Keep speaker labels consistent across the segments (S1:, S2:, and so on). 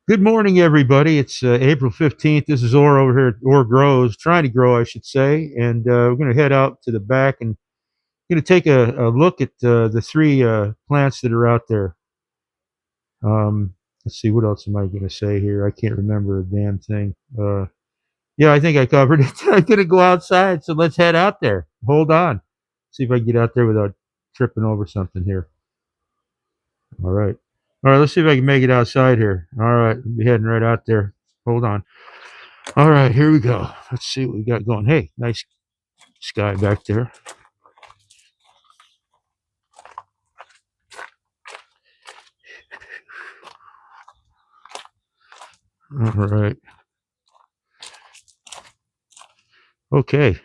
S1: Good morning, everybody. It's April 15th. This is Orr over here at Orr Grows, trying to grow, I should say. And we're going to head out to the back and going to take a look at the three plants that are out there. Let's see, what else am I going to say here? I can't remember a damn thing. Yeah, I think I covered it. I'm going to go outside, so let's head out there. Hold on. See if I can get out there without tripping over something here. All right. All right, let's see if I can make it outside here. All right, we'll be heading right out there. Hold on. All right, here we go. Let's see what we got going. Hey, nice sky back there. All right. Okay.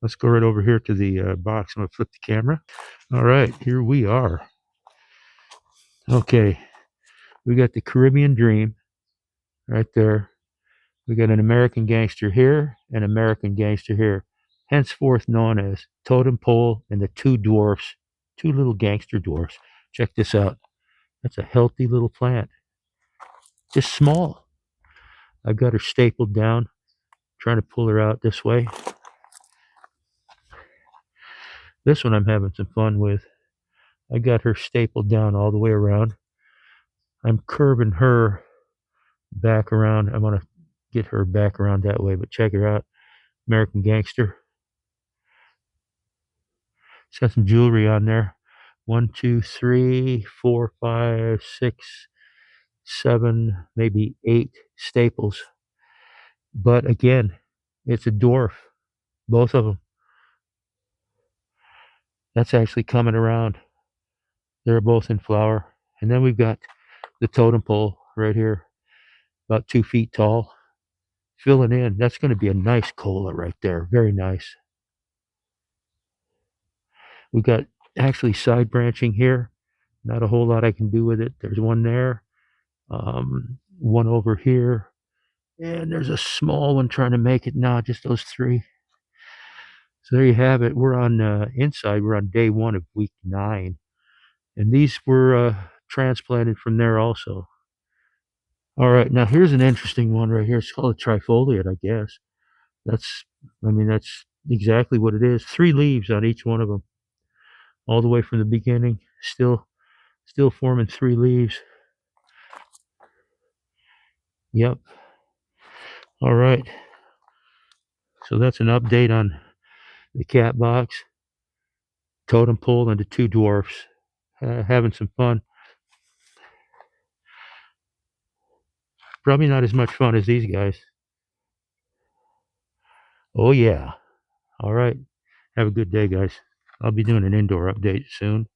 S1: Let's go right over here to the box. I'm going to flip the camera. All right, here we are. Okay. We got the Caribbean Dream right there. We got an American Gangster here, an American Gangster here, henceforth known as Totem Pole and the two dwarfs, two little gangster dwarfs. Check this out. That's a healthy little plant. Just small. I've got her stapled down, trying to pull her out this way. This one I'm having some fun with. I got her stapled down all the way around. I'm curving her back around. I want to get her back around that way, but check her out. American Gangster. It's got some jewelry on there. 1, 2, 3, 4, 5, 6, 7, maybe 8 staples. But again, it's a dwarf. Both of them. That's actually coming around. They're both in flower. And then we've got the totem pole right here, about 2 feet tall, filling in. That's going to be a nice cola right there. Very nice. We've got actually side branching here. Not a whole lot I can do with it. There's one there, one over here, and there's a small one trying to make it. No, just those 3. So there you have it. We're on inside. We're on day 1 of week 9, and these were transplanted from there also. All right, now here's an interesting one right here. It's called a trifoliate, I guess. That's exactly what it is. 3 leaves on each one of them, all the way from the beginning. Still forming 3 leaves. Yep. All right. So that's an update on the cat box, totem pole, and the 2 dwarfs. Having some fun. Probably not as much fun as these guys. Oh, yeah. All right. Have a good day, guys. I'll be doing an indoor update soon.